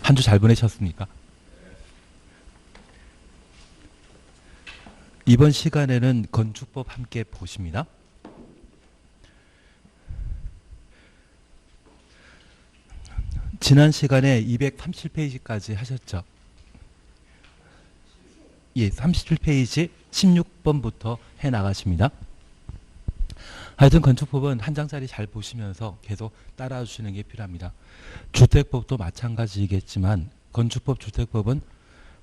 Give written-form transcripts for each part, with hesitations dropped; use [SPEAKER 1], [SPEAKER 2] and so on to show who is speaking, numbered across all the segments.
[SPEAKER 1] 한 주 잘 보내셨습니까? 이번 시간에는 건축법 함께 보십니다. 지난 시간에 237페이지까지 하셨죠? 예, 37페이지 16번부터 해 나가십니다. 하여튼 건축법은 한 장짜리 잘 보시면서 계속 따라와 주시는 게 필요합니다. 주택법도 마찬가지겠지만 건축법, 주택법은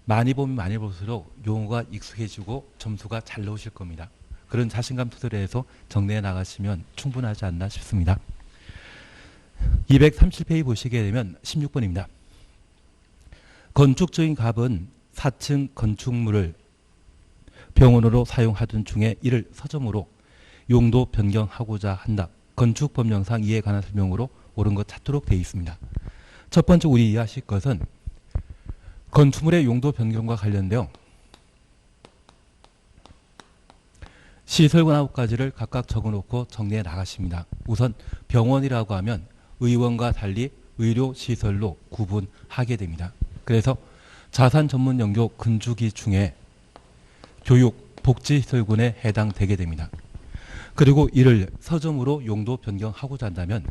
[SPEAKER 1] 많이 보면 많이 볼수록 용어가 익숙해지고 점수가 잘 나오실 겁니다. 그런 자신감 토대에서 정리해 나가시면 충분하지 않나 싶습니다. 237페이지 보시게 되면 16번입니다. 건축적인 갑은 4층 건축물을 병원으로 사용하던 중에 이를 서점으로 용도 변경하고자 한다. 건축법령상 이에 관한 설명으로 옳은 것 찾도록 되어 있습니다. 첫 번째 우리 이해하실 것은 건축물의 용도 변경과 관련되어 시설관 9가지를 각각 적어놓고 정리해 나가십니다. 우선 병원이라고 하면 의원과 달리 의료시설로 구분하게 됩니다. 그래서 자산 전문 영역 건축이 중에 교육, 복지시설군에 해당되게 됩니다. 그리고 이를 서점으로 용도 변경하고자 한다면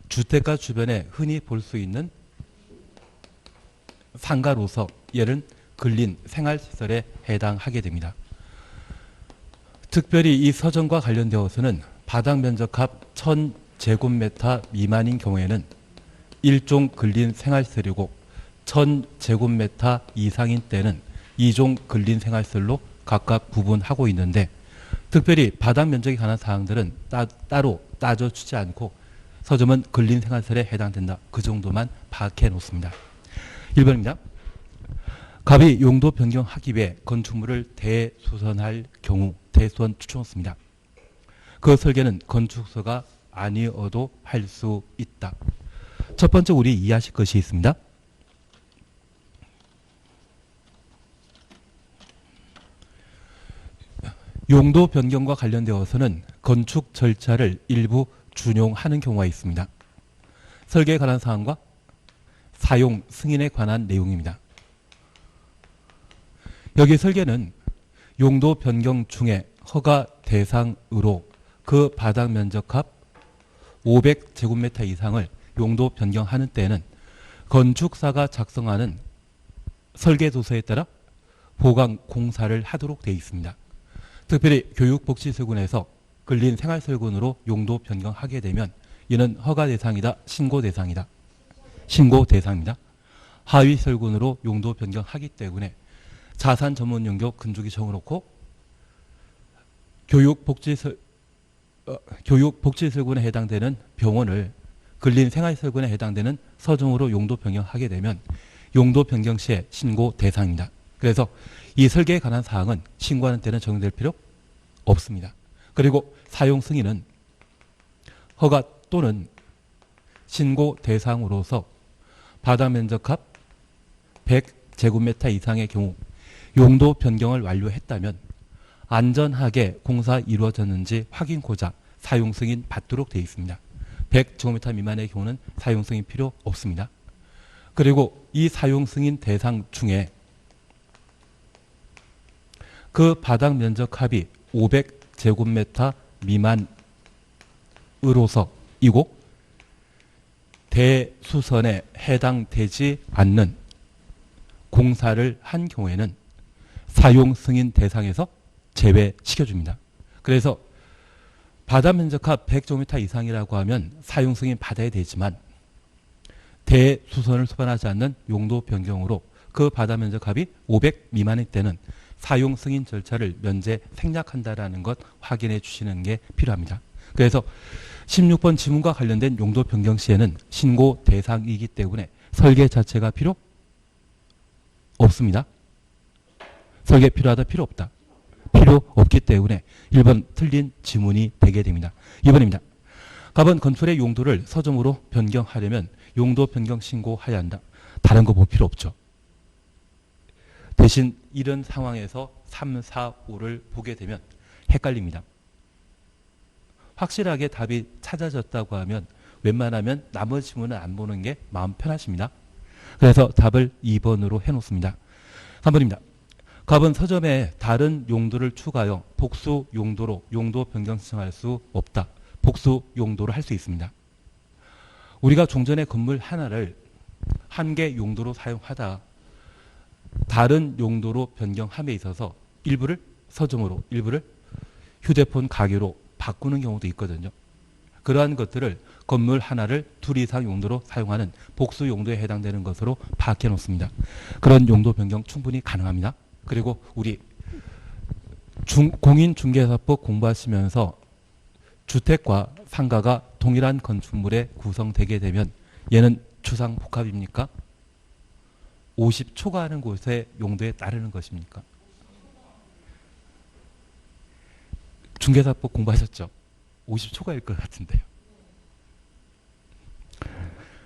[SPEAKER 1] 주택가 주변에 흔히 볼 수 있는 상가로서 얘는 근린 생활시설에 해당하게 됩니다. 특별히 이 서점과 관련되어서는 바닥 면적합 1000제곱미터 미만인 경우에는 일종 근린 생활시설이고 1000제곱미터 이상인 때는 2종 근린 생활시설로 각각 구분하고 있는데 특별히 바닥 면적에 관한 사항들은 따로 따져주지 않고 서점은 근린 생활시설에 해당된다. 그 정도만 파악해 놓습니다. 1번입니다. 갑이 용도 변경하기 위해 건축물을 대수선할 경우 대수선 추천했습니다. 그 설계는 건축서가 아니어도 할 수 있다. 첫 번째 우리 이해하실 것이 있습니다. 용도 변경과 관련되어서는 건축 절차를 일부 준용하는 경우가 있습니다. 설계에 관한 사항과 사용 승인에 관한 내용입니다. 여기 설계는 용도 변경 중에 허가 대상으로 그 바닥 면적합 500제곱미터 이상을 용도 변경하는 때에는 건축사가 작성하는 설계도서에 따라 보강 공사를 하도록 되어 있습니다. 특별히 교육복지설군에서 근린 생활설군으로 용도 변경하게 되면 이는 허가 대상이다, 신고 대상이다. 신고 대상입니다. 하위 설군으로 용도 변경하기 때문에 자산 전문 영역 건축이 정해놓고 교육복지설군에 해당되는 병원을 근린 생활설군에 해당되는 서점으로 용도 변경하게 되면 용도 변경 시에 신고 대상입니다. 그래서 이 설계에 관한 사항은 신고하는 때는 적용될 필요 없습니다. 그리고 사용 승인은 허가 또는 신고 대상으로서 바닥 면적합 100제곱미터 이상의 경우 용도 변경을 완료했다면 안전하게 공사 이루어졌는지 확인코자 사용 승인 받도록 되어 있습니다. 100제곱미터 미만의 경우는 사용 승인 필요 없습니다. 그리고 이 사용 승인 대상 중에 그 바닥 면적합이 500제곱미터 미만으로서 이고 대수선에 해당되지 않는 공사를 한 경우에는 사용 승인 대상에서 제외시켜줍니다. 그래서 바닥 면적합 100제곱미터 이상이라고 하면 사용 승인 받아야 되지만 대수선을 수반하지 않는 용도 변경으로 그 바닥 면적합이 500 미만일 때는 사용 승인 절차를 면제 생략한다라는 것 확인해 주시는 게 필요합니다. 그래서 16번 지문과 관련된 용도 변경 시에는 신고 대상이기 때문에 설계 자체가 필요 없습니다. 설계 필요하다, 필요 없다. 필요 없기 때문에 1번 틀린 지문이 되게 됩니다. 2번입니다. 갑은 건축의 용도를 서점으로 변경하려면 용도 변경 신고해야 한다. 다른 거 볼 필요 없죠. 대신 이런 상황에서 3, 4, 5를 보게 되면 헷갈립니다. 확실하게 답이 찾아졌다고 하면 웬만하면 나머지 지문을 안 보는 게 마음 편하십니다. 그래서 답을 2번으로 해놓습니다. 3번입니다. 갑은 서점에 다른 용도를 추가하여 복수 용도로 용도 변경 신청할 수 없다. 복수 용도를 할 수 있습니다. 우리가 종전에 건물 하나를 한 개 용도로 사용하다 다른 용도로 변경함에 있어서 일부를 서점으로 일부를 휴대폰 가게로 바꾸는 경우도 있거든요. 그러한 것들을 건물 하나를 둘 이상 용도로 사용하는 복수 용도에 해당되는 것으로 파악해 놓습니다. 그런 용도 변경 충분히 가능합니다. 그리고 우리 공인중개사법 공부하시면서 주택과 상가가 동일한 건축물에 구성되게 되면 얘는 주상복합입니까? 50 초과하는 곳의 용도에 따르는 것입니까? 중개사법 공부하셨죠? 50 초과일 것 같은데요.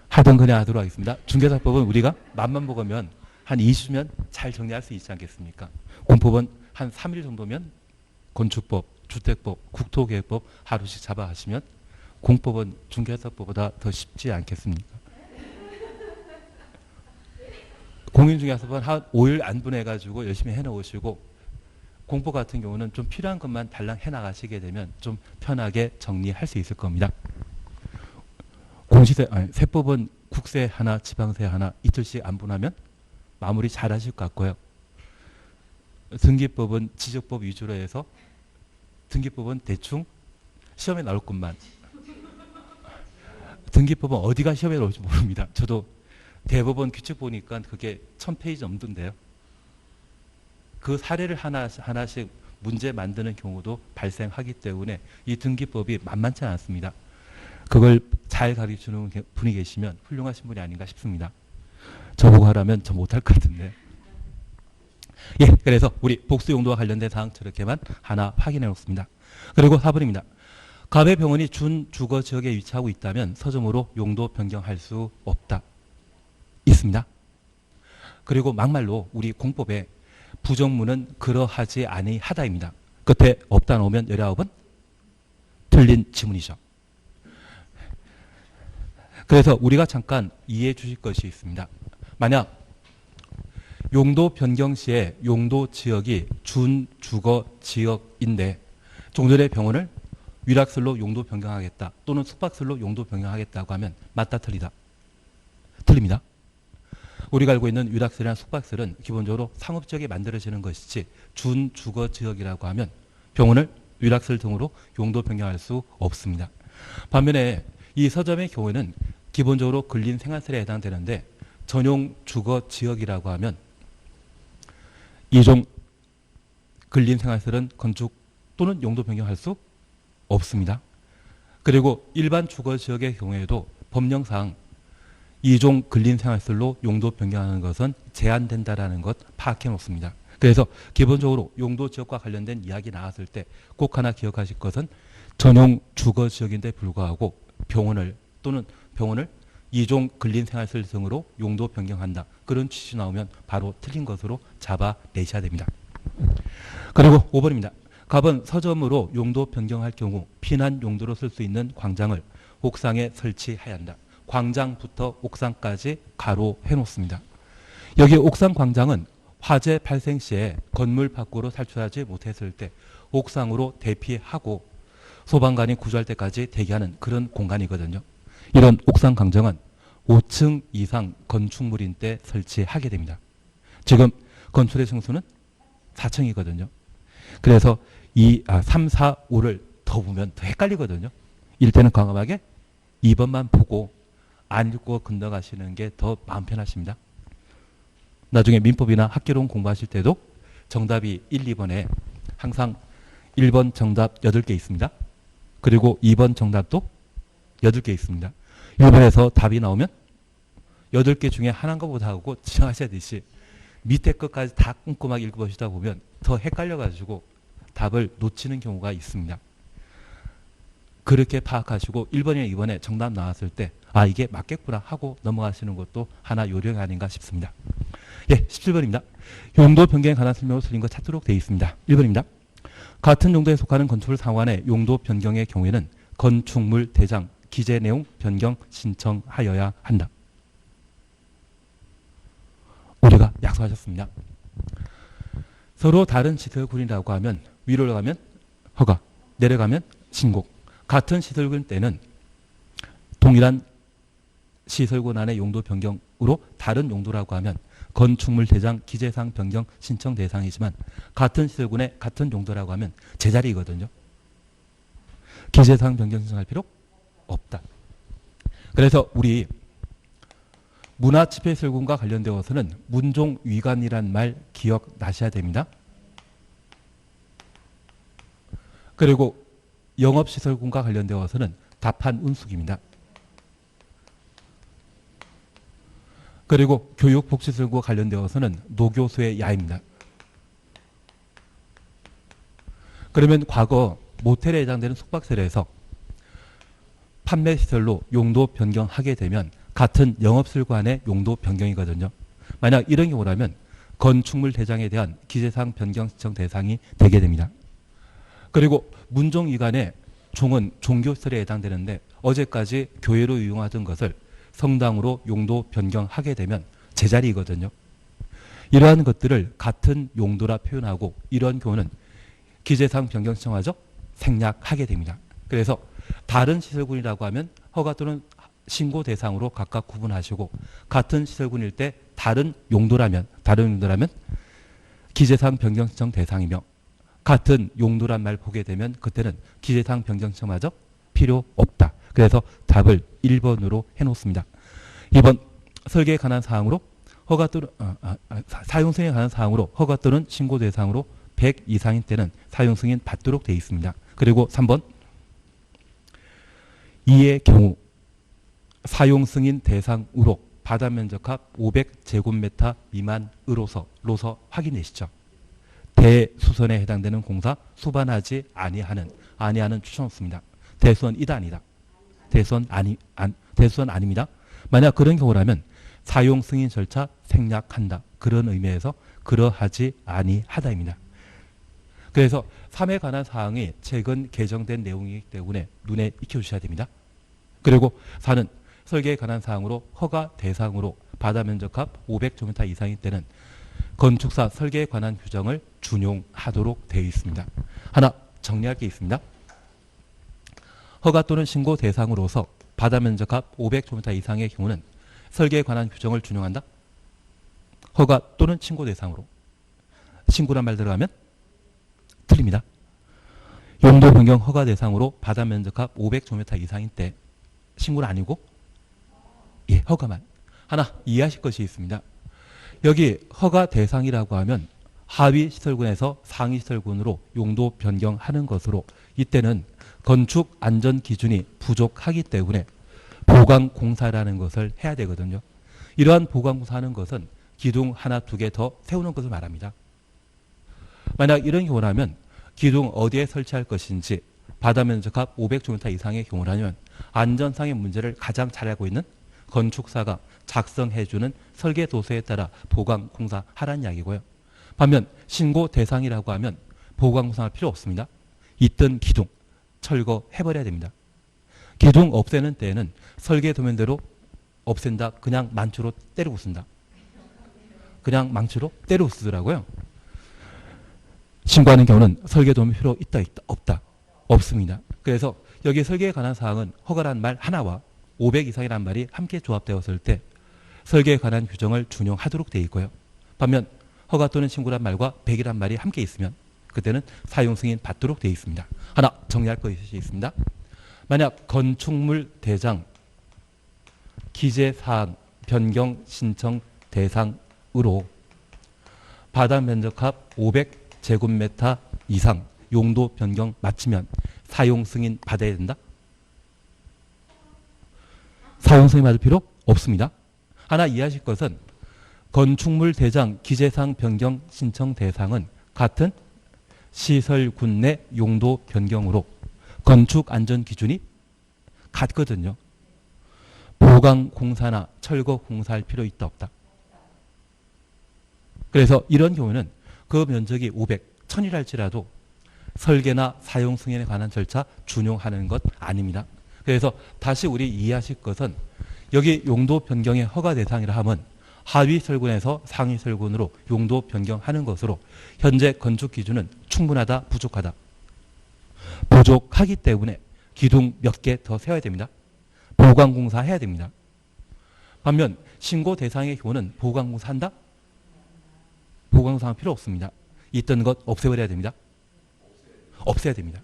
[SPEAKER 1] 하던 그냥 하도록 하겠습니다. 중개사법은 우리가 맘만 먹으면 한 20면 잘 정리할 수 있지 않겠습니까? 공법은 한 3일 정도면 건축법, 주택법, 국토계획법 하루씩 잡아 하시면 공법은 중개사법보다 더 쉽지 않겠습니까? 공인중개사법은 한 5일 안분해가지고 열심히 해놓으시고 공법 같은 경우는 좀 필요한 것만 달랑 해나가시게 되면 좀 편하게 정리할 수 있을 겁니다. 세법은 국세 하나, 지방세 하나 이틀씩 안분하면 마무리 잘 하실 것 같고요. 등기법은 지적법 위주로 해서 등기법은 대충 시험에 나올 것만. 등기법은 어디가 시험에 나올지 모릅니다. 저도 대법원 규칙 보니까 그게 1000페이지 넘던데요. 그 사례를 하나씩 문제 만드는 경우도 발생하기 때문에 이 등기법이 만만치 않습니다. 그걸 잘 가르쳐주는 분이 계시면 훌륭하신 분이 아닌가 싶습니다. 저보고 하라면 저 못할 것 같은데. 예, 그래서 우리 복수 용도와 관련된 사항 저렇게만 하나 확인해 놓습니다. 그리고 4번입니다. 갑의 병원이 준 주거 지역에 위치하고 있다면 서점으로 용도 변경할 수 없다. 있습니다. 그리고 막말로 우리 공법에 부정문은 그러하지 아니하다입니다. 끝에 없다 나오면 19은 틀린 지문이죠. 그래서 우리가 잠깐 이해해 주실 것이 있습니다. 만약 용도 변경 시에 용도 지역이 준주거 지역인데 종전의 병원을 위락설로 용도 변경하겠다 또는 숙박설로 용도 변경하겠다고 하면 맞다 틀리다? 틀립니다. 우리가 알고 있는 위락설이나 숙박설은 기본적으로 상업지역에 만들어지는 것이지 준주거 지역이라고 하면 병원을 위락설 등으로 용도 변경할 수 없습니다. 반면에 이 서점의 경우에는 기본적으로 근린 생활설에 해당되는데 전용 주거 지역이라고 하면 이종 근린 생활설은 건축 또는 용도 변경할 수 없습니다. 그리고 일반 주거 지역의 경우에도 법령상 이종 근린 생활설로 용도 변경하는 것은 제한된다라는 것 파악해 놓습니다. 그래서 기본적으로 용도 지역과 관련된 이야기 나왔을 때 꼭 하나 기억하실 것은 전용 주거 지역인데 불구하고 병원을 이종 근린 생활설 등으로 용도 변경한다. 그런 취지 나오면 바로 틀린 것으로 잡아내셔야 됩니다. 그리고 5번입니다. 갑은 서점으로 용도 변경할 경우 피난 용도로 쓸 수 있는 광장을 옥상에 설치해야 한다. 광장부터 옥상까지 가로해 놓습니다. 여기 옥상 광장은 화재 발생 시에 건물 밖으로 탈출하지 못했을 때 옥상으로 대피하고 소방관이 구조할 때까지 대기하는 그런 공간이거든요. 이런 옥상 광장은 5층 이상 건축물인 때 설치하게 됩니다. 지금 건축의 층수는 4층이거든요. 그래서 3, 4, 5를 더 보면 더 헷갈리거든요. 이럴 때는 과감하게 2번만 보고 안 읽고 건너가시는 게 더 마음 편하십니다. 나중에 민법이나 학개론 공부하실 때도 정답이 1, 2번에 항상 1번 정답 8개 있습니다. 그리고 2번 정답도 8개 있습니다. 1번에서 답이 나오면 8개 중에 하나인 것보다 하고 지정하셔야되시 밑에 것까지 다 꼼꼼하게 읽어보시다 보면 더 헷갈려가지고 답을 놓치는 경우가 있습니다. 그렇게 파악하시고 1번이나 2번에 정답 나왔을 때 이게 맞겠구나 하고 넘어가시는 것도 하나 요령이 아닌가 싶습니다. 예, 17번입니다. 용도 변경에 관한 설명으로 틀린 거 찾도록 되어 있습니다. 1번입니다. 같은 용도에 속하는 건축물 상환의 용도 변경의 경우에는 건축물 대장 기재 내용 변경 신청하여야 한다. 수고하셨습니다. 서로 다른 시설군이라고 하면 위로 올라가면 허가, 내려가면 신고. 같은 시설군 때는 동일한 시설군 안의 용도 변경으로 다른 용도라고 하면 건축물 대장 기재사항 변경 신청 대상이지만 같은 시설군의 같은 용도라고 하면 제자리거든요. 기재사항 변경 신청할 필요 없다. 그래서 우리 문화집회시설군과 관련되어서는 문종위관이란 말 기억나셔야 됩니다. 그리고 영업시설군과 관련되어서는 답한 운숙입니다. 그리고 교육복지시설군과 관련되어서는 노교수의 야입니다. 그러면 과거 모텔에 해당되는 숙박시설에서 판매시설로 용도 변경하게 되면 같은 영업시설관의 용도 변경이거든요. 만약 이런 경우라면 건축물 대장에 대한 기재사항 변경 신청 대상이 되게 됩니다. 그리고 문종위관의 종은 종교시설에 해당되는데 어제까지 교회로 이용하던 것을 성당으로 용도 변경하게 되면 제자리이거든요. 이러한 것들을 같은 용도라 표현하고 이러한 경우는 기재사항 변경 신청하죠? 생략하게 됩니다. 그래서 다른 시설군이라고 하면 허가 또는 신고 대상으로 각각 구분하시고 같은 시설군일 때 다른 용도라면 기재사항 변경 신청 대상이며 같은 용도란 말 보게 되면 그때는 기재사항 변경 신청마저 필요 없다. 그래서 답을 1번으로 해놓습니다. 2번 설계에 관한 사항으로 허가 또는 사용 승인에 관한 사항으로 허가 또는 신고 대상으로 100 이상인 때는 사용 승인 받도록 되어 있습니다. 그리고 3번 이의 경우 사용 승인 대상으로 바다 면적합 500제곱미터 미만으로서 확인되시죠. 대수선에 해당되는 공사 수반하지 아니하는 추천없습니다. 대수선이다 아니다. 대수선 아닙니다. 만약 그런 경우라면 사용 승인 절차 생략한다. 그런 의미에서 그러하지 아니하다입니다. 그래서 3에 관한 사항이 최근 개정된 내용이기 때문에 눈에 익혀주셔야 됩니다. 그리고 4는 설계에 관한 사항으로 허가 대상으로 바다 면적합 500제곱미터 이상일 때는 건축사 설계에 관한 규정을 준용하도록 되어 있습니다. 하나 정리할 게 있습니다. 허가 또는 신고 대상으로서 바다 면적합 500제곱미터 이상의 경우는 설계에 관한 규정을 준용한다. 허가 또는 신고 대상으로. 신고란 말 들어가면 틀립니다. 용도 변경 허가 대상으로 바다 면적합 500제곱미터 이상인 때 신고는 아니고 허가만. 하나 이해하실 것이 있습니다. 여기 허가 대상이라고 하면 하위 시설군에서 상위 시설군으로 용도 변경하는 것으로 이때는 건축 안전 기준이 부족하기 때문에 보강공사라는 것을 해야 되거든요. 이러한 보강공사하는 것은 기둥 하나 두 개 더 세우는 것을 말합니다. 만약 이런 경우라면 기둥 어디에 설치할 것인지 바다 면적합 500제곱미터 이상의 경우라면 안전상의 문제를 가장 잘 알고 있는 건축사가 작성해주는 설계 도서에 따라 보강공사하라는 이야기고요. 반면 신고 대상이라고 하면 보강공사할 필요 없습니다. 있던 기둥 철거해버려야 됩니다. 기둥 없애는 때에는 설계 도면대로 없앤다. 그냥 만추로 때리고 쓴다. 그냥 망치로 때리고 쓰더라고요. 신고하는 경우는 설계 도면 필요 있다 없다 없습니다. 그래서 여기 설계에 관한 사항은 허가라는 말 하나와 500 이상이라는 말이 함께 조합되었을 때 설계에 관한 규정을 준용하도록 되어 있고요. 반면 허가 또는 신고란 말과 100이란 말이 함께 있으면 그때는 사용 승인 받도록 되어 있습니다. 하나 정리할 것이 있습니다. 만약 건축물 대장 기재사항 변경 신청 대상으로 바다 면적합 500제곱미터 이상 용도 변경 마치면 사용 승인 받아야 된다? 사용 승인 받을 필요 없습니다. 하나 이해하실 것은 건축물 대장 기재사항 변경 신청 대상은 같은 시설군 내 용도 변경으로 건축 안전 기준이 같거든요. 보강 공사나 철거 공사할 필요 있다 없다. 그래서 이런 경우는 그 면적이 500, 1000이랄지라도 설계나 사용 승인에 관한 절차 준용하는 것 아닙니다. 그래서 다시 우리 이해하실 것은 여기 용도 변경의 허가 대상이라 하면 하위 설군에서 상위 설군으로 용도 변경하는 것으로 현재 건축 기준은 충분하다, 부족하다. 부족하기 때문에 기둥 몇 개 더 세워야 됩니다. 보강공사 해야 됩니다. 반면 신고 대상의 경우는 보강공사 한다? 보강공사 필요 없습니다. 있던 것 없애버려야 됩니다. 없애야 됩니다.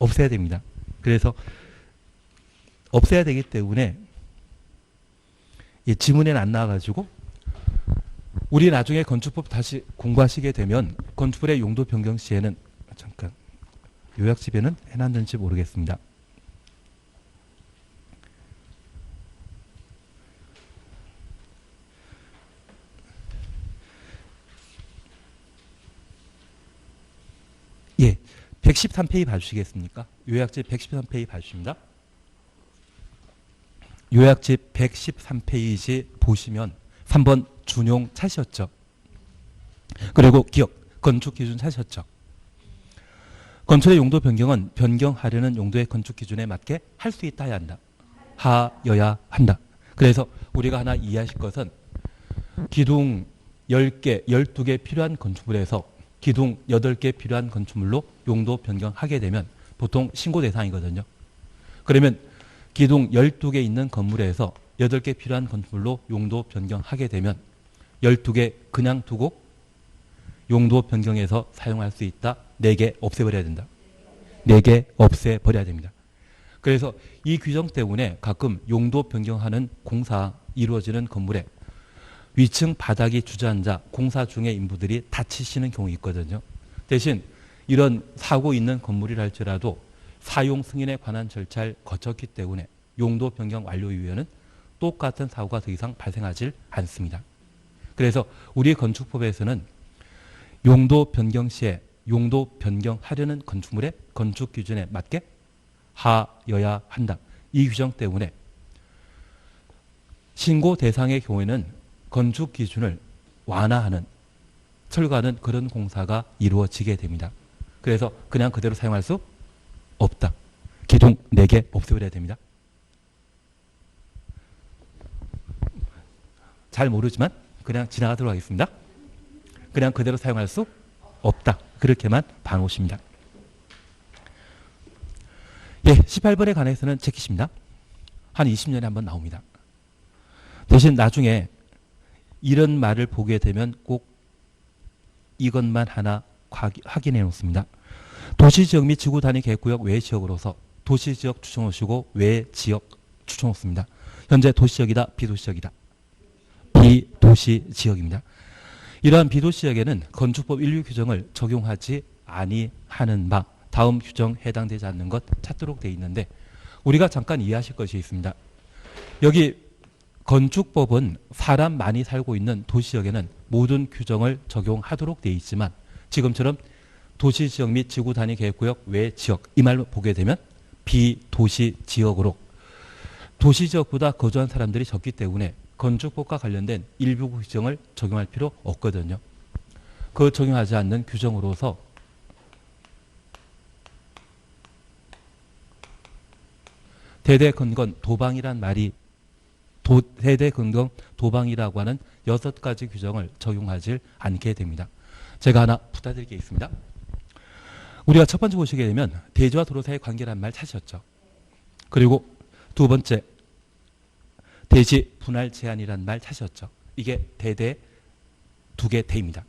[SPEAKER 1] 없애야 됩니다. 그래서 없애야 되기 때문에 이 지문에는 안 나와가지고 우리 나중에 건축법 다시 공부하시게 되면 건축법의 용도 변경 시에는 잠깐 요약집에는 해놨는지 모르겠습니다. 예, 113페이지 봐주시겠습니까? 요약집 113페이지 봐주십니다. 요약집 113페이지 보시면 3번 준용 찾으셨죠? 그리고 기억, 건축 기준 찾으셨죠? 건축의 용도 변경은 변경하려는 용도의 건축 기준에 맞게 할 수 있다 해야 한다. 하여야 한다. 그래서 우리가 하나 이해하실 것은 기둥 10개, 12개 필요한 건축물에서 기둥 8개 필요한 건축물로 용도 변경하게 되면 보통 신고 대상이거든요. 그러면 기둥 12개 있는 건물에서 8개 필요한 건물로 용도 변경하게 되면 12개 그냥 두고 용도 변경해서 사용할 수 있다. 4개 없애버려야 된다. 4개 없애버려야 됩니다. 그래서 이 규정 때문에 가끔 용도 변경하는 공사 이루어지는 건물에 위층 바닥이 주저앉아 공사 중에 인부들이 다치시는 경우 있거든요. 대신 이런 사고 있는 건물이라 할지라도 사용 승인에 관한 절차를 거쳤기 때문에 용도 변경 완료 이후에는 똑같은 사고가 더 이상 발생하지 않습니다. 그래서 우리 건축법에서는 용도 변경 시에 용도 변경하려는 건축물의 건축 기준에 맞게 하여야 한다. 이 규정 때문에 신고 대상의 경우에는 건축 기준을 완화하는, 철거하는 그런 공사가 이루어지게 됩니다. 그래서 그냥 그대로 사용할 수 없다. 기둥 4개 없애버려야 됩니다. 잘 모르지만 그냥 지나가도록 하겠습니다. 그냥 그대로 사용할 수 없다. 그렇게만 봐놓으십니다. 예, 18번에 관해서는 체크십니다. 한 20년에 한번 나옵니다. 대신 나중에 이런 말을 보게 되면 꼭 이것만 하나 확인해 놓습니다. 도시지역 및 지구단위 계획구역 외 지역으로서 도시지역 추천호시고 외 지역 추천호습니다. 현재 도시지역이다, 비도시지역이다. 비도시지역입니다. 이러한 비도시지역에는 건축법 인류 규정을 적용하지 아니하는 바 다음 규정 해당되지 않는 것 찾도록 되어 있는데 우리가 잠깐 이해하실 것이 있습니다. 여기 건축법은 사람 많이 살고 있는 도시지역에는 모든 규정을 적용하도록 되어 있지만 지금처럼 도시지역 및 지구단위 계획구역 외 지역 이 말로 보게 되면 비도시지역으로 도시지역보다 거주한 사람들이 적기 때문에 건축법과 관련된 일부 규정을 적용할 필요 없거든요. 그 적용하지 않는 규정으로서 대대건건 도방이란 말이 대대건건 도방이라고 하는 6가지 규정을 적용하지 않게 됩니다. 제가 하나 부탁드릴 게 있습니다. 우리가 첫 번째 보시게 되면 대지와 도로 사이의 관계란 말 찾으셨죠. 그리고 두 번째 대지 분할 제한이란 말 찾으셨죠. 이게 대대 두 개 대입니다.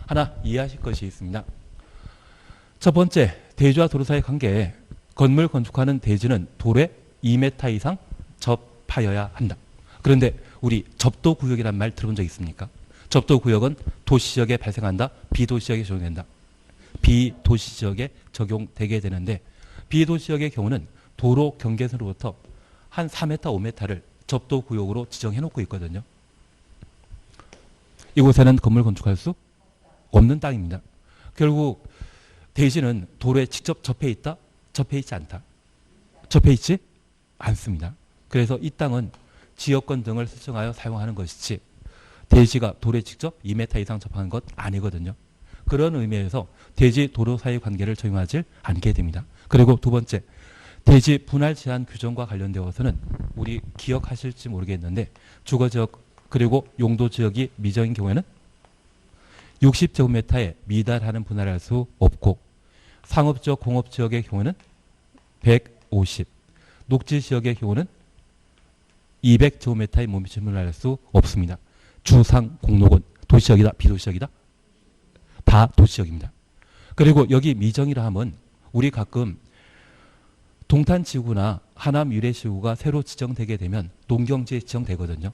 [SPEAKER 1] 하나 이해하실 것이 있습니다. 첫 번째 대지와 도로 사이의 관계에 건물 건축하는 대지는 도로에 2m 이상 접하여야 한다. 그런데 우리 접도구역이란 말 들어본 적 있습니까? 접도구역은 도시지역에 발생한다. 비도시지역에 적용된다. 비도시지역에 적용되게 되는데 비도시지역의 경우는 도로 경계선으로부터 한 4m, 5m를 접도구역으로 지정해 놓고 있거든요. 이곳에는 건물 건축할 수 없는 땅입니다. 결국 대지는 도로에 직접 접해 있다? 접해 있지 않다. 접해 있지 않습니다. 그래서 이 땅은 지역권 등을 설정하여 사용하는 것이지 대지가 도로에 직접 2m 이상 접하는 것 아니거든요. 그런 의미에서 대지 도로 사이 관계를 적용하지 않게 됩니다. 그리고 두 번째, 대지 분할 제한 규정과 관련되어서는 우리 기억하실지 모르겠는데 주거지역 그리고 용도지역이 미정인 경우에는 60제곱미터에 미달하는 분할할 수 없고 상업지역 공업지역의 경우는 150, 녹지지역의 경우는 200제곱미터의 몸집을 분할할 수 없습니다. 주상 공록은 도시지역이다 비도시지역이다? 다 도시지역입니다. 그리고 여기 미정이라 하면 우리 가끔 동탄지구나 하남 유래지구가 새로 지정되게 되면 농경지에 지정되거든요.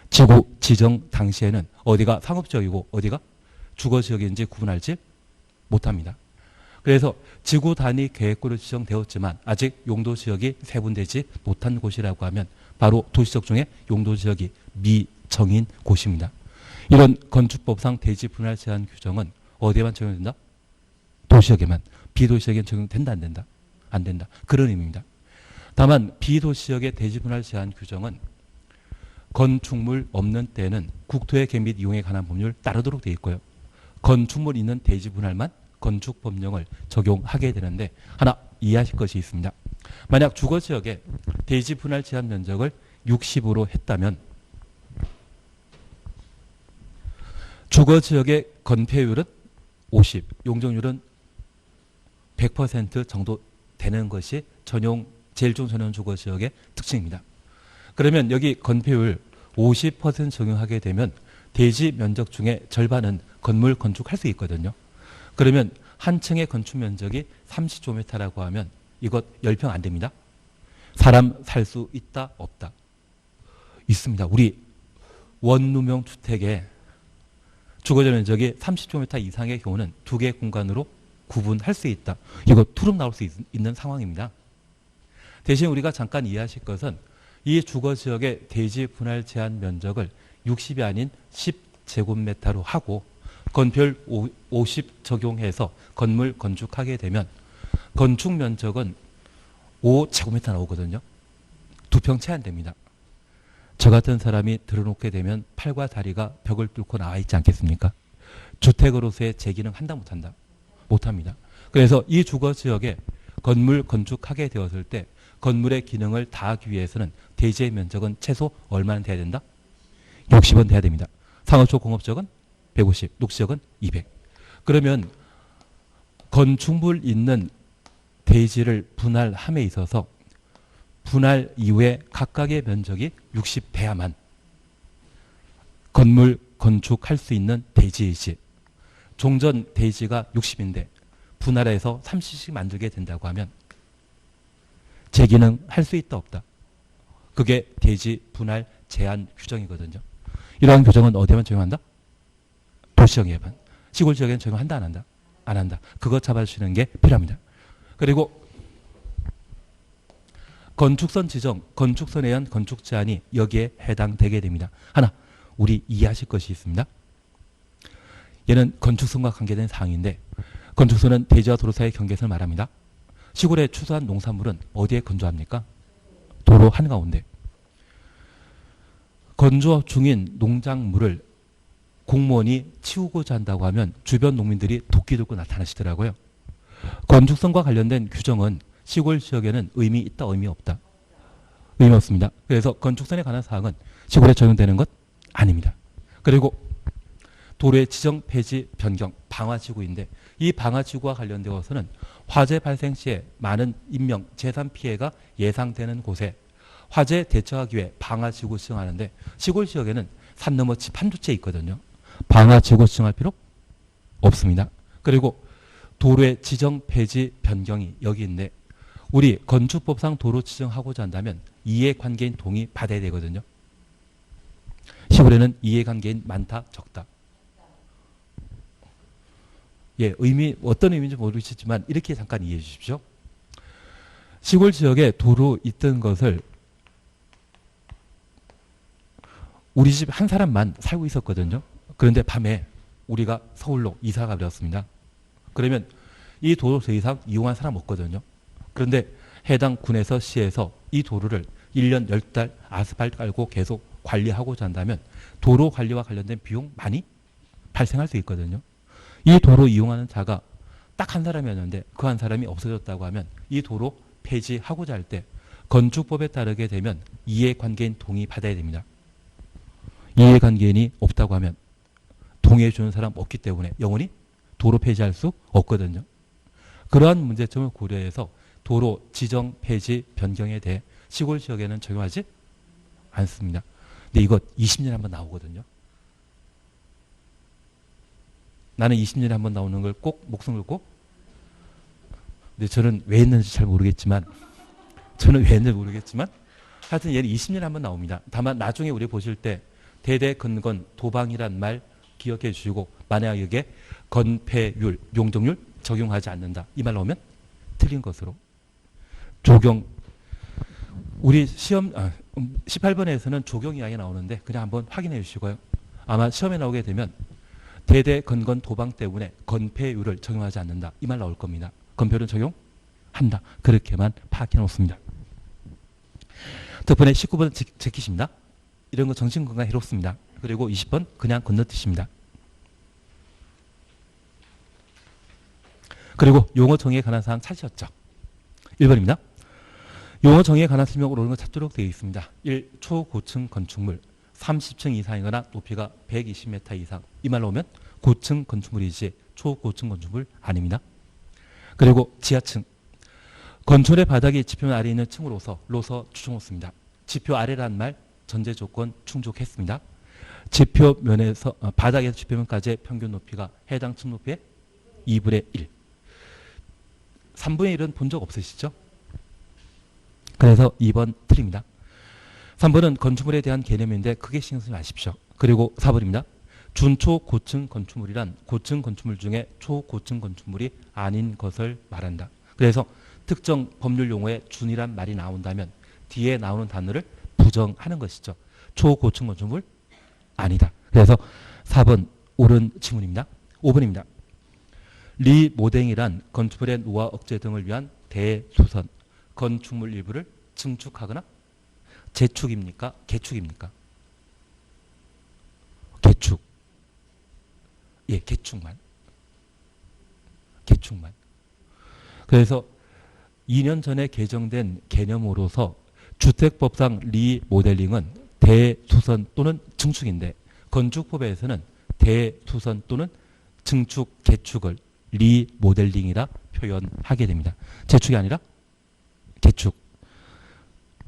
[SPEAKER 1] 지구 지정 당시에는 어디가 상업지역이고 어디가 주거지역인지 구분할지 못합니다. 그래서 지구 단위 계획구로 지정되었지만 아직 용도지역이 세분되지 못한 곳이라고 하면 바로 도시지역 중에 용도지역이 미정인 곳입니다. 이런 건축법상 대지 분할 제한 규정은 어디에만 적용된다? 도시지역에만. 비도시지역에는 적용된다 안 된다? 안 된다. 그런 의미입니다. 다만 비도시지역의 대지 분할 제한 규정은 건축물 없는 때는 국토의 계획 및 이용에 관한 법률을 따르도록 되어 있고요. 건축물 있는 대지 분할만 건축법령을 적용하게 되는데 하나 이해하실 것이 있습니다. 만약 주거지역에 대지 분할 제한 면적을 60으로 했다면 주거지역의 건폐율은 50, 용적률은 100% 정도 되는 것이 제일 좋은 전용 주거지역의 특징입니다. 그러면 여기 건폐율 50% 적용하게 되면 대지 면적 중에 절반은 건물 건축할 수 있거든요. 그러면 한 층의 건축 면적이 30제곱미터라고 하면 이것 10평 안 됩니다. 사람 살 수 있다 없다? 있습니다. 우리 원룸형 주택에 주거지 면적이 30제곱미터 이상의 경우는 두 개의 공간으로 구분할 수 있다. 이거 투룸 나올 수 있는 상황입니다. 대신 우리가 잠깐 이해하실 것은 이 주거지역의 대지 분할 제한 면적을 60이 아닌 10제곱미터로 하고 건폐율 50 적용해서 건물 건축하게 되면 건축 면적은 5제곱미터 나오거든요. 2평 채 안 됩니다. 저 같은 사람이 들어놓게 되면 팔과 다리가 벽을 뚫고 나와 있지 않겠습니까? 주택으로서의 제 기능 한다 못한다? 못합니다. 그래서 이 주거지역에 건물 건축하게 되었을 때 건물의 기능을 다하기 위해서는 대지의 면적은 최소 얼마나 돼야 된다? 60은 돼야 됩니다. 상업적 공업지역은 150, 녹지역은 200. 그러면 건축물 있는 대지를 분할함에 있어서 분할 이후에 각각의 면적이 60 돼야만 건물 건축할 수 있는 대지이지 종전 대지가 60인데 분할해서 30씩 만들게 된다고 하면 재기능 할 수 있다 없다? 그게 대지 분할 제한 규정이거든요. 이러한 규정은 어디에만 적용한다? 도시지역에만. 시골 지역에는 적용한다 안 한다? 안 한다. 그거 잡아주시는 게 필요합니다. 그리고 건축선 지정, 건축선에 의한 건축 제한이 여기에 해당되게 됩니다. 하나, 우리 이해하실 것이 있습니다. 얘는 건축선과 관계된 사항인데 건축선은 대지와 도로 사이의 경계선을 말합니다. 시골에 추수한 농산물은 어디에 건조합니까? 도로 한가운데. 건조 중인 농작물을 공무원이 치우고자 한다고 하면 주변 농민들이 도끼 들고 나타나시더라고요. 건축선과 관련된 규정은 시골 지역에는 의미 있다 의미 없다? 의미 없습니다. 그래서 건축선에 관한 사항은 시골에 적용되는 것 아닙니다. 그리고 도로의 지정 폐지 변경 방화지구인데 이 방화지구와 관련되어서는 화재 발생 시에 많은 인명 재산 피해가 예상되는 곳에 화재 대처하기 위해 방화지구 지정하는데 시골 지역에는 산 너머 집 한두 채 있거든요. 방화지구 지정할 필요 없습니다. 그리고 도로의 지정 폐지 변경이 여기 있는데 우리 건축법상 도로 지정하고자 한다면 이해관계인 동의 받아야 되거든요. 시골에는 이해관계인 많다 적다? 예, 어떤 의미인지 모르시지만 이렇게 잠깐 이해해 주십시오. 시골 지역에 도로 있던 것을 우리 집 한 사람만 살고 있었거든요. 그런데 밤에 우리가 서울로 이사가 되었습니다. 그러면 이 도로 더 이상 이용한 사람 없거든요. 그런데 해당 군에서 시에서 이 도로를 1년 10달 아스팔트 깔고 계속 관리하고자 한다면 도로 관리와 관련된 비용 많이 발생할 수 있거든요. 이 도로 이용하는 자가 딱 한 사람이었는데 그 한 사람이 없어졌다고 하면 이 도로 폐지하고자 할 때 건축법에 따르게 되면 이해관계인 동의 받아야 됩니다. 이해관계인이 없다고 하면 동의해 주는 사람 없기 때문에 영원히 도로 폐지할 수 없거든요. 그러한 문제점을 고려해서 도로 지정 폐지 변경에 대해 시골 지역에는 적용하지 않습니다. 근데 이거 20년에 한번 나오거든요. 나는 20년에 한번 나오는 걸 꼭 목숨 걸고, 근데 저는 왜 했는지 잘 모르겠지만, 하여튼 얘는 20년에 한번 나옵니다. 다만 나중에 우리 보실 때 대대 근건 도방이란 말 기억해 주시고, 만약 이게 건폐율, 용적률 적용하지 않는다, 이 말 나오면 틀린 것으로 조경. 우리 시험 18번에서는 조경 이야기 나오는데 그냥 한번 확인해 주시고요. 아마 시험에 나오게 되면 대대 근건 도방 때문에 건폐율을 적용하지 않는다, 이 말 나올 겁니다. 건폐율은 적용한다, 그렇게만 파악해 놓습니다. 덕분에 19번 제키십니다. 이런 거 정신건강 해롭습니다. 그리고 20번 그냥 건너뛰십니다. 그리고 용어 정의에 관한 사항 찾으셨죠? 1번입니다. 용어 정의에 관한 설명으로 오는 거 찾도록 되어 있습니다. 1. 초고층 건축물 30층 이상이거나 높이가 120m 이상, 이 말로 오면 고층 건축물이지 초고층 건축물 아닙니다. 그리고 지하층, 건축물의 바닥이 지표면 아래에 있는 층으로서 로서 추정했습니다. 지표 아래란 말 전제 조건 충족했습니다. 지표면에서 바닥에서 지표면까지의 평균 높이가 해당 층 높이의 2분의 1. 3분의 1은 본 적 없으시죠? 그래서 2번 틀립니다. 3번은 건축물에 대한 개념인데 크게 신경 쓰지 마십시오. 그리고 4번입니다. 준초고층 건축물이란 고층 건축물 중에 초고층 건축물이 아닌 것을 말한다. 그래서 특정 법률 용어에 준이란 말이 나온다면 뒤에 나오는 단어를 부정하는 것이죠. 초고층 건축물 아니다. 그래서 4번 옳은 지문입니다. 5번입니다. 리모델링이란 건축물의 노화 억제 등을 위한 대수선, 건축물 일부를 증축하거나 재축입니까? 개축입니까? 개축. 예, 개축만. 그래서 2년 전에 개정된 개념으로서 주택법상 리모델링은 대수선 또는 증축인데 건축법에서는 대수선 또는 증축, 개축을 리모델링이라 표현하게 됩니다. 재축이 아니라 개축.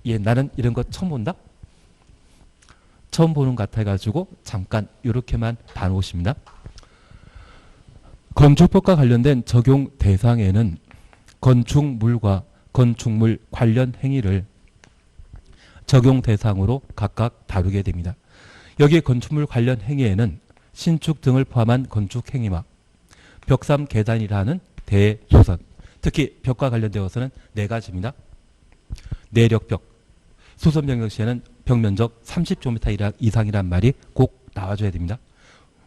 [SPEAKER 1] 예, 나는 이런 거 처음 본다? 처음 보는 것 같아가지고 잠깐 이렇게만 봐놓으십니다. 건축법과 관련된 적용 대상에는 건축물과 건축물 관련 행위를 적용 대상으로 각각 다루게 됩니다. 여기 건축물 관련 행위에는 신축 등을 포함한 건축 행위와 벽삼 계단이라는 대수선, 특히 벽과 관련되어서는 4가지입니다. 내력벽, 수선 변경 시에는 벽면적 30제곱미터 이상이란 말이 꼭 나와줘야 됩니다.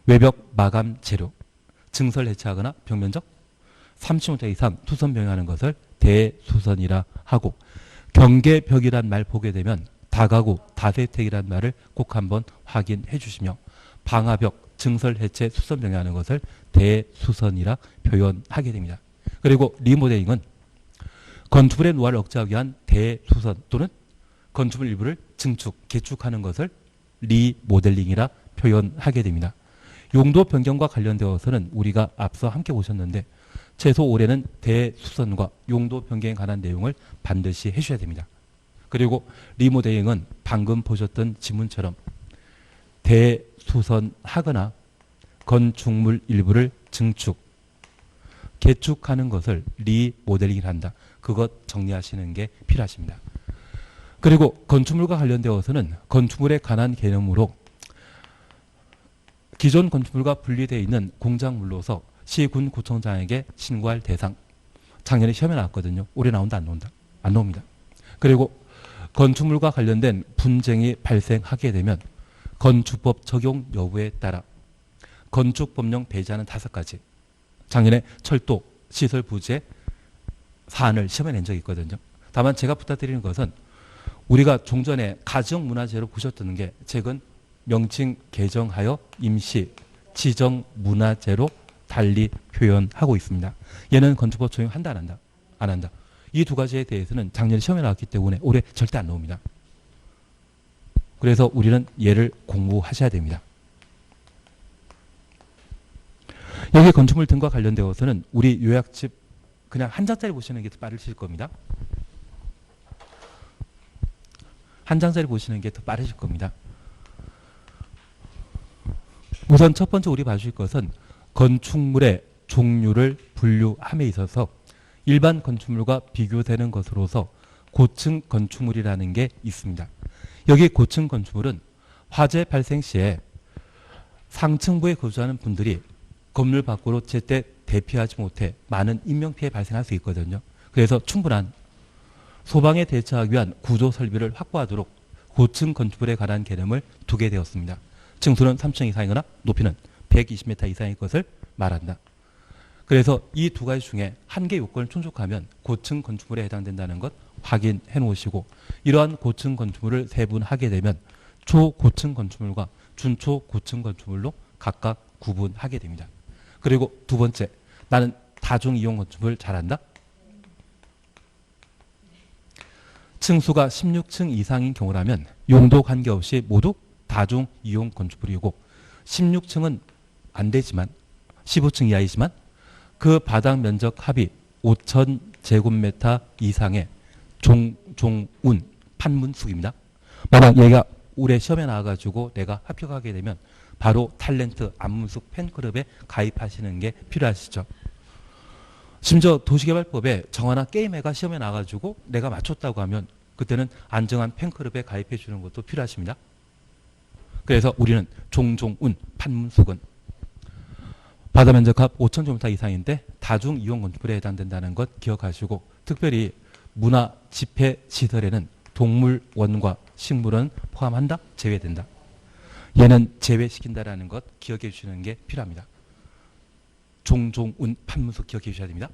[SPEAKER 1] 외벽 마감 재료, 증설 해체하거나 벽면적 30m 이상 투선 변경하는 것을 대수선이라 하고, 경계벽이란 말 보게 되면 다가구, 다세택이란 말을 꼭 한번 확인해 주시며 방화벽, 증설 해체, 수선 변경하는 것을 대수선이라 표현하게 됩니다. 그리고 리모델링은 건축물의 노화를 억제하기 위한 대수선 또는 건축물 일부를 증축, 개축하는 것을 리모델링이라 표현하게 됩니다. 용도 변경과 관련되어서는 우리가 앞서 함께 보셨는데 최소 올해는 대수선과 용도 변경에 관한 내용을 반드시 해주셔야 됩니다. 그리고 리모델링은 방금 보셨던 지문처럼 대수선하거나 건축물 일부를 증축, 개축하는 것을 리모델링을 한다. 그것 정리하시는 게 필요하십니다. 그리고 건축물과 관련되어서는 건축물에 관한 개념으로 기존 건축물과 분리되어 있는 공작물로서 시군 구청장에게 신고할 대상, 작년에 시험에 나왔거든요. 올해 나온다 안 나온다? 안 나옵니다. 그리고 건축물과 관련된 분쟁이 발생하게 되면 건축법 적용 여부에 따라 건축법령 배제하는 5가지, 작년에 철도 시설 부재 사안을 시험에 낸 적이 있거든요. 다만 제가 부탁드리는 것은 우리가 종전에 가정문화재로 보셨던 게 최근 명칭 개정하여 임시 지정문화재로 달리 표현하고 있습니다. 얘는 건축법 적용한다 안 한다? 안 한다. 이 두 가지에 대해서는 작년에 시험에 나왔기 때문에 올해 절대 안 나옵니다. 그래서 우리는 얘를 공부하셔야 됩니다. 여기 건축물 등과 관련되어서는 우리 요약집 그냥 한 장짜리 보시는 게 더 빠르실 겁니다. 한 장짜리 보시는 게 더 빠르실 겁니다. 우선 첫 번째 우리 봐주실 것은 건축물의 종류를 분류함에 있어서 일반 건축물과 비교되는 것으로서 고층 건축물이라는 게 있습니다. 여기 고층 건축물은 화재 발생 시에 상층부에 거주하는 분들이 건물 밖으로 제때 대피하지 못해 많은 인명피해 발생할 수 있거든요. 그래서 충분한 소방에 대처하기 위한 구조 설비를 확보하도록 고층 건축물에 관한 개념을 두게 되었습니다. 층수는 3층 이상이거나 높이는 120m 이상의 것을 말한다. 그래서 이 두 가지 중에 한 개 요건을 충족하면 고층 건축물에 해당된다는 것 확인해 놓으시고, 이러한 고층 건축물을 세분하게 되면 초고층 건축물과 준초고층 건축물로 각각 구분하게 됩니다. 그리고 두 번째, 나는 다중이용 건축물 잘한다? 층수가 16층 이상인 경우라면 용도 관계없이 모두 다중이용 건축물이고, 16층은 안 되지만 15층 이하이지만 그 바닥 면적 합이 5,000제곱미터 이상의 종운 판문숙입니다. 만약 얘가 올해 시험에 나와가지고 내가 합격하게 되면 바로 탤런트 안문숙 팬클럽에 가입하시는 게 필요하시죠. 심지어 도시개발법에 정하나 게임회가 시험에 나와가지고 내가 맞췄다고 하면 그때는 안정한 팬클럽에 가입해 주는 것도 필요하십니다. 그래서 우리는 종운 판문숙은 바다 면적합 5,000제곱미터 이상인데 다중 이용 건축물에 해당된다는 것 기억하시고, 특별히 문화 집회 시설에는 동물원과 식물원 포함한다? 제외된다. 얘는 제외시킨다라는 것 기억해 주시는 게 필요합니다. 종운 판문숙 기억해 주셔야 됩니다.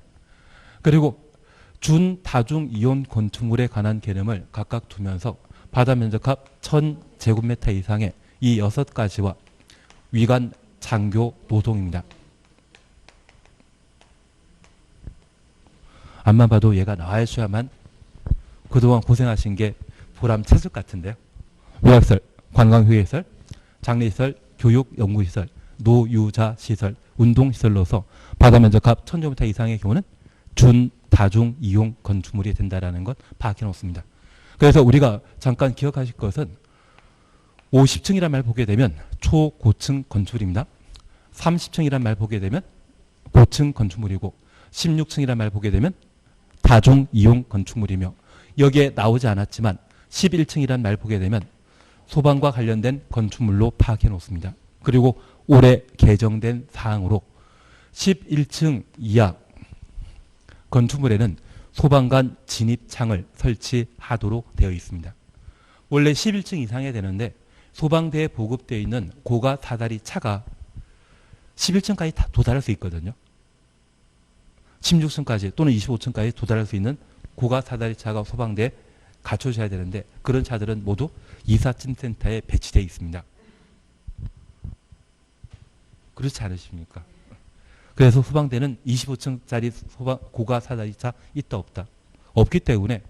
[SPEAKER 1] 그리고 준 다중 이용 건축물에 관한 개념을 각각 두면서 바다 면적합 1,000제곱미터 이상의 이 6가지와 위관 장교 노동입니다. 앞만 봐도 얘가 나와야만 그동안 고생하신 게 보람찼을 것 같은데요. 요약시설, 관광휴게시설, 장례시설, 교육, 연구시설, 노유자시설, 운동시설로서 바다 면적합 1,000제곱미터 이상의 경우는 준 다중 이용 건축물이 된다는 것 파악해 놓습니다. 그래서 우리가 잠깐 기억하실 것은 50층이란 말 보게 되면 초고층 건축물입니다. 30층이란 말 보게 되면 고층 건축물이고, 16층이란 말 보게 되면 다중 이용 건축물이며, 여기에 나오지 않았지만 11층이란 말 보게 되면 소방과 관련된 건축물로 파악해 놓습니다. 그리고 올해 개정된 사항으로 11층 이하 건축물에는 소방관 진입창을 설치하도록 되어 있습니다. 원래 11층 이상에 되는데 소방대에 보급되어 있는 고가 사다리 차가 11층까지 다 도달할 수 있거든요. 16층까지 또는 25층까지 도달할 수 있는 고가 사다리 차가 소방대에 갖춰져야 되는데, 그런 차들은 모두 이사짐센터에 배치되어 있습니다. 그렇지 않으십니까? 그래서 소방대는 25층짜리 고가 사다리차 있다 없다? 없기 때문에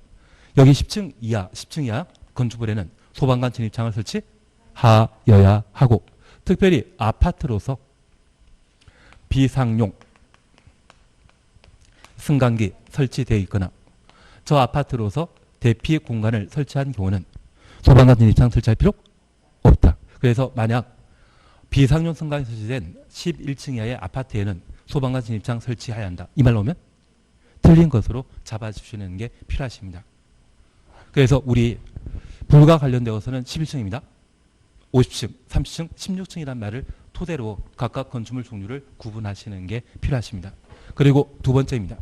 [SPEAKER 1] 여기 10층 이하 건축물에는 소방관 진입창을 설치하여야 하고, 특별히 아파트로서 비상용 승강기 설치되어 있거나 저 아파트로서 대피 공간을 설치한 경우는 소방관 진입창 설치할 필요 없다. 그래서 만약 비상용 승강기 설치된 11층 이하의 아파트에는 소방관 진입창 설치해야 한다. 이 말로 오면 틀린 것으로 잡아주시는 게 필요하십니다. 그래서 우리 불과 관련되어서는 11층입니다. 50층, 30층, 16층이란 말을 토대로 각각 건축물 종류를 구분하시는 게 필요하십니다. 그리고 두 번째입니다.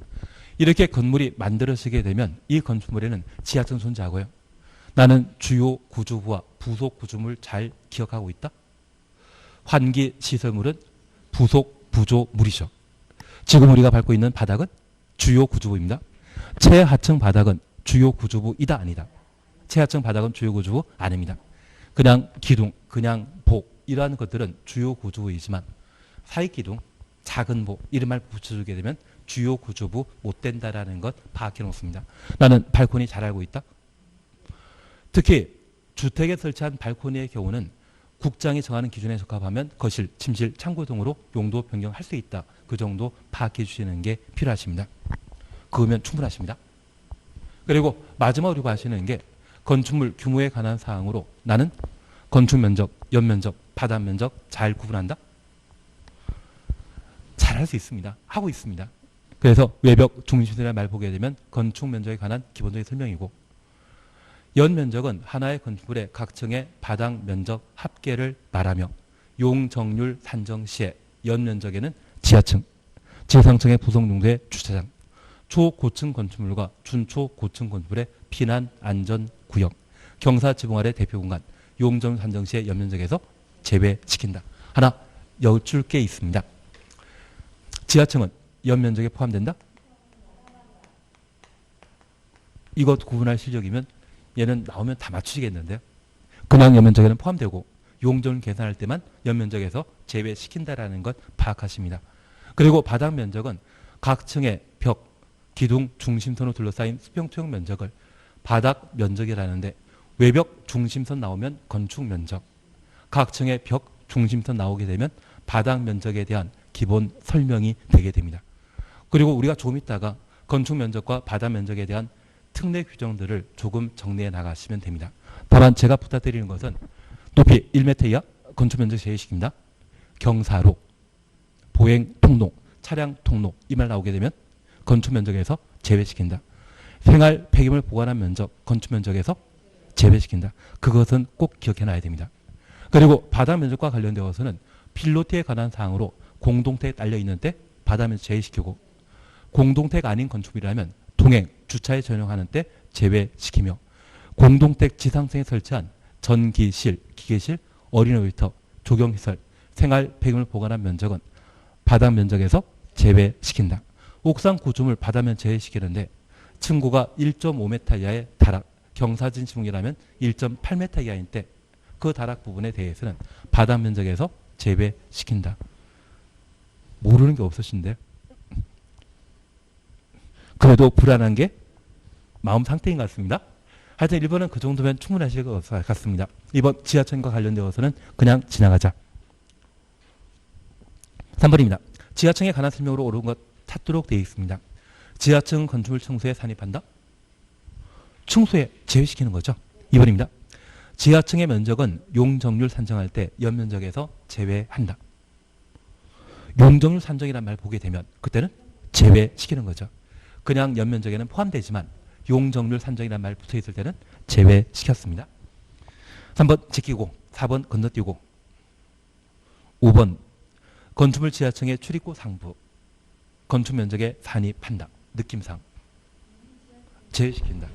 [SPEAKER 1] 이렇게 건물이 만들어지게 되면 이 건축물에는 지하층 존재하고요. 나는 주요 구조부와 부속 구조물 잘 기억하고 있다? 환기 시설물은 부속 부조물이죠. 지금 우리가 밟고 있는 바닥은 주요 구조부입니다. 최하층 바닥은 주요 구조부이다 아니다? 최하층 바닥은 주요 구조부 아닙니다. 그냥 기둥, 그냥 복 이러한 것들은 주요 구조부이지만 사익기둥, 작은 복 이런 말 붙여주게 되면 주요 구조부 못 된다라는 것 파악해 놓습니다. 나는 발코니 잘 알고 있다. 특히 주택에 설치한 발코니의 경우는 국장이 정하는 기준에 적합하면 거실, 침실, 창고 등으로 용도 변경할 수 있다. 그 정도 파악해 주시는 게 필요하십니다. 그러면 충분하십니다. 그리고 마지막으로 하시는 게 건축물 규모에 관한 사항으로 나는 건축 면적, 연면적, 바닥 면적 잘 구분한다. 잘 할 수 있습니다. 하고 있습니다. 그래서 외벽 중심선이라는 말 보게 되면 건축 면적에 관한 기본적인 설명이고, 연면적은 하나의 건축물의 각 층의 바닥 면적 합계를 말하며 용적률 산정 시에 연면적에는 지하층, 지상층의 구성 용도의 주차장, 초고층 건축물과 준초고층 건축물의 피난 안전 구역, 경사 지붕 아래 대표 공간, 용적률 산정 시의 연면적에서 제외시킨다. 하나 여쭐 게 있습니다. 지하층은 연면적에 포함된다? 이것 구분할 실력이면 얘는 나오면 다 맞추시겠는데요. 그냥 연면적에는 포함되고 용적률 계산할 때만 연면적에서 제외시킨다라는 것 파악하십니다. 그리고 바닥 면적은 각 층의 벽, 기둥, 중심선으로 둘러싸인 수평투영 면적을 바닥 면적이라는데, 외벽 중심선 나오면 건축 면적, 각 층의 벽 중심선 나오게 되면 바닥 면적에 대한 기본 설명이 되게 됩니다. 그리고 우리가 조금 있다가 건축 면적과 바닥 면적에 대한 특례 규정들을 조금 정리해 나가시면 됩니다. 다만 제가 부탁드리는 것은 높이 1m 이하 건축 면적 제외시킵니다. 경사로, 보행 통로, 차량 통로 이 말 나오게 되면 건축 면적에서 제외시킨다. 생활 폐기물 보관한 면적, 건축 면적에서 제외시킨다. 그것은 꼭 기억해 놔야 됩니다. 그리고 바닥 면적과 관련되어서는 필로티에 관한 사항으로 공동택에 딸려 있는 때 바닥 면적 제외시키고, 공동택 아닌 건축물이라면 동행, 주차에 전용하는 때 제외시키며, 공동택 지상층에 설치한 전기실, 기계실, 어린이 놀이터, 조경시설, 생활 폐기물 보관한 면적은 바닥 면적에서 제외시킨다. 옥상 구조물 바닥 면적 제외시키는데 층고가 1.5m 이하의 다락, 경사진 지붕이라면 1.8m 이하인 때 그 다락 부분에 대해서는 바닥 면적에서 제외시킨다. 모르는 게 없으신데 그래도 불안한 게 마음 상태인 것 같습니다. 하여튼 1번은 그 정도면 충분하실 것 같습니다. 2번 지하층과 관련되어서는 그냥 지나가자. 3번입니다. 지하층에 관한 설명으로 옳은 것 찾도록 되어 있습니다. 지하층 건축물 층수에 산입한다. 층수에 제외시키는 거죠. 2번입니다. 지하층의 면적은 용적률 산정할 때 연면적에서 제외한다. 용적률 산정이란 말 보게 되면 그때는 제외시키는 거죠. 그냥 연면적에는 포함되지만 용적률 산정이란 말 붙어있을 때는 제외시켰습니다. 3번 지키고, 4번 건너뛰고, 5번 건축물 지하층의 출입구 상부, 건축 면적에 산입한다. 느낌상 제외시킨다.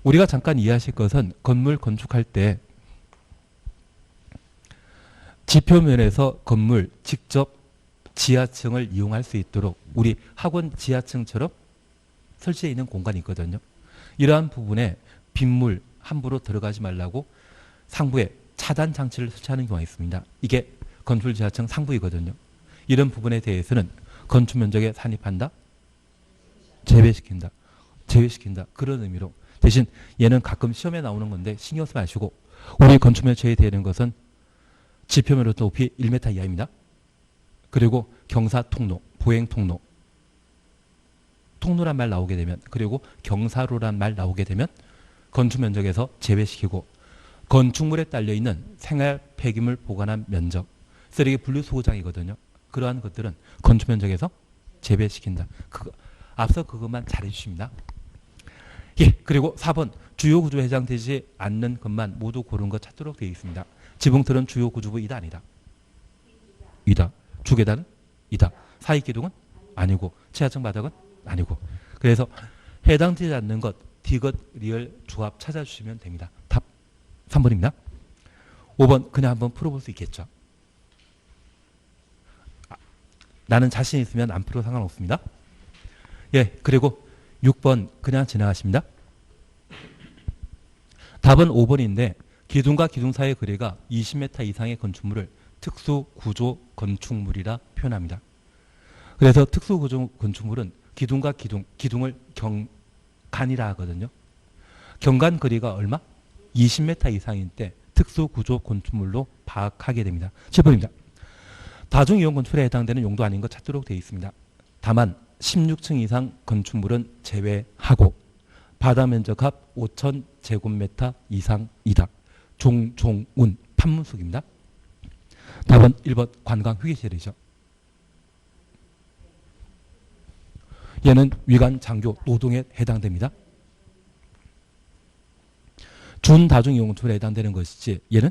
[SPEAKER 1] 우리가 잠깐 이해하실 것은 건물 건축할 때 지표면에서 건물 직접 지하층을 이용할 수 있도록 우리 학원 지하층처럼 설치되어 있는 공간이 있거든요. 이러한 부분에 빗물 함부로 들어가지 말라고 상부에 차단 장치를 설치하는 경우가 있습니다. 이게 건축 지하층 상부이거든요. 이런 부분에 대해서는 건축 면적에 산입한다, 제외시킨다, 제외시킨다. 그런 의미로. 대신 얘는 가끔 시험에 나오는 건데 신경 쓰지 마시고, 우리 건축 면적 제외되는 것은 지표면으로 높이 1m 이하입니다. 그리고 경사 통로, 보행 통로, 통로란 말 나오게 되면, 그리고 경사로란 말 나오게 되면 건축 면적에서 제외시키고, 건축물에 딸려 있는 생활 폐기물 보관한 면적, 쓰레기 분류 수거장이거든요. 그러한 것들은 건축 면적에서 제외시킨다. 앞서 그것만 잘해주십니다. 예, 그리고 4번 주요 구조에 해당되지 않는 것만 모두 고른 것 찾도록 되어 있습니다. 지붕틀은 주요 구조부 이다 아니다? 이다. 주계단은 이다. 사익기둥은 아니고, 지하층 바닥은 아니고. 그래서 해당되지 않는 것 디귿 리얼 조합 찾아주시면 됩니다. 답 3번입니다. 5번 그냥 한번 풀어볼 수 있겠죠. 나는 자신 있으면 안 풀어도 상관없습니다. 예, 그리고 6번 그냥 지나가십니다. 답은 5번인데 기둥과 기둥 사이의 거리가 20m 이상의 건축물을 특수 구조 건축물이라 표현합니다. 그래서 특수구조 건축물은 기둥과 기둥을 경간이라 하거든요. 경간 거리가 얼마? 20m 이상인 때 특수구조 건축물로 파악하게 됩니다. 7번입니다. 다중이용 건축에 해당되는 용도 아닌 것 찾도록 되어 있습니다. 다만 16층 이상 건축물은 제외하고 바닥 면적합 5,000제곱미터 이상이다. 종종운 판문속입니다. 답은 1번 관광 휴게실이죠. 얘는 위관 장교 노동에 해당됩니다. 준다중이용 건축물에 해당되는 것이지 얘는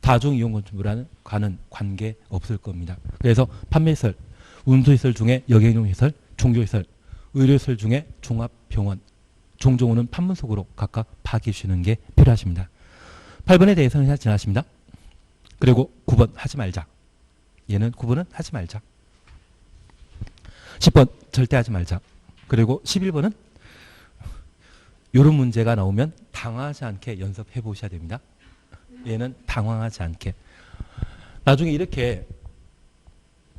[SPEAKER 1] 다중이용 건축물과는 관계 없을 겁니다. 그래서 판매시설, 운수시설 중에 여객용시설, 종교시설, 의료시설 중에 종합병원, 종종우는 판문속으로 각각 파악해 주시는 게 필요하십니다. 8번에 대해서는 그냥 지나십니다. 그리고 9번 하지 말자. 얘는 9번은 하지 말자. 10번 절대 하지 말자. 그리고 11번은 이런 문제가 나오면 당황하지 않게 연습해 보셔야 됩니다. 얘는 당황하지 않게. 나중에 이렇게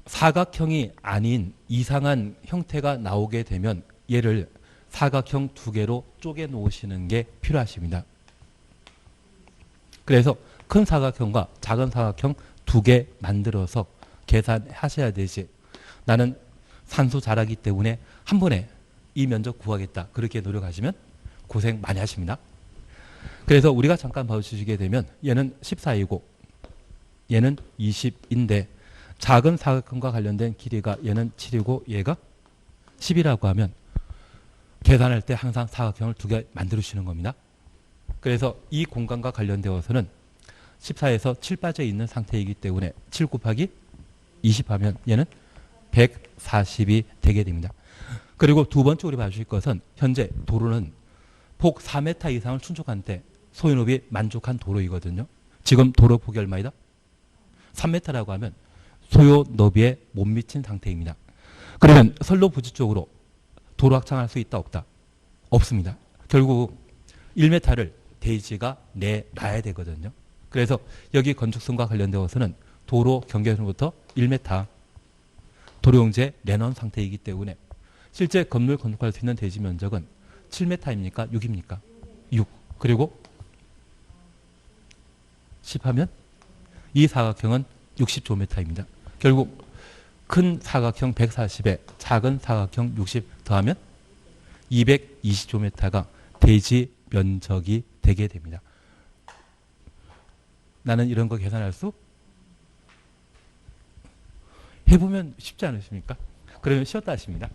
[SPEAKER 1] 사각형이 아닌 이상한 형태가 나오게 되면 얘를 사각형 2개로 쪼개 놓으시는 게 필요하십니다. 그래서 큰 사각형과 작은 사각형 2개 만들어서 계산하셔야 되지. 나는 산수 잘하기 때문에 한 번에 이 면적 구하겠다. 그렇게 노력하시면 고생 많이 하십니다. 그래서 우리가 잠깐 봐주시게 되면 얘는 14이고 얘는 20인데 작은 사각형과 관련된 길이가 얘는 7이고 얘가 10이라고 하면 계산할 때 항상 사각형을 2개 만들어주시는 겁니다. 그래서 이 공간과 관련되어서는 14에서 7 빠져 있는 상태이기 때문에 7 곱하기 20 하면 얘는 140이 되게 됩니다. 그리고 두 번째 우리 봐주실 것은 현재 도로는 폭 4m 이상을 충족한 때 소유업이 만족한 도로이거든요. 지금 도로 폭이 얼마이다? 3m라고 하면 소요 너비에 못 미친 상태입니다. 그러면 선로 부지 쪽으로 도로 확장할 수 있다 없다? 없습니다. 결국 1m를 대지가 내놔야 되거든요. 그래서 여기 건축성과 관련되어서는 도로 경계선부터 1m 도로용지에 내놓은 상태이기 때문에 실제 건물 건축할 수 있는 대지 면적은 7m입니까? 6입니까? 6. 그리고 10하면 이 사각형은 60조미터입니다. 결국 큰 사각형 140에 작은 사각형 60 더하면 220조미터가 대지 면적이 되게 됩니다. 나는 이런 거 계산할 수 해보면 쉽지 않으십니까? 그러면 쉬었다 하십니다.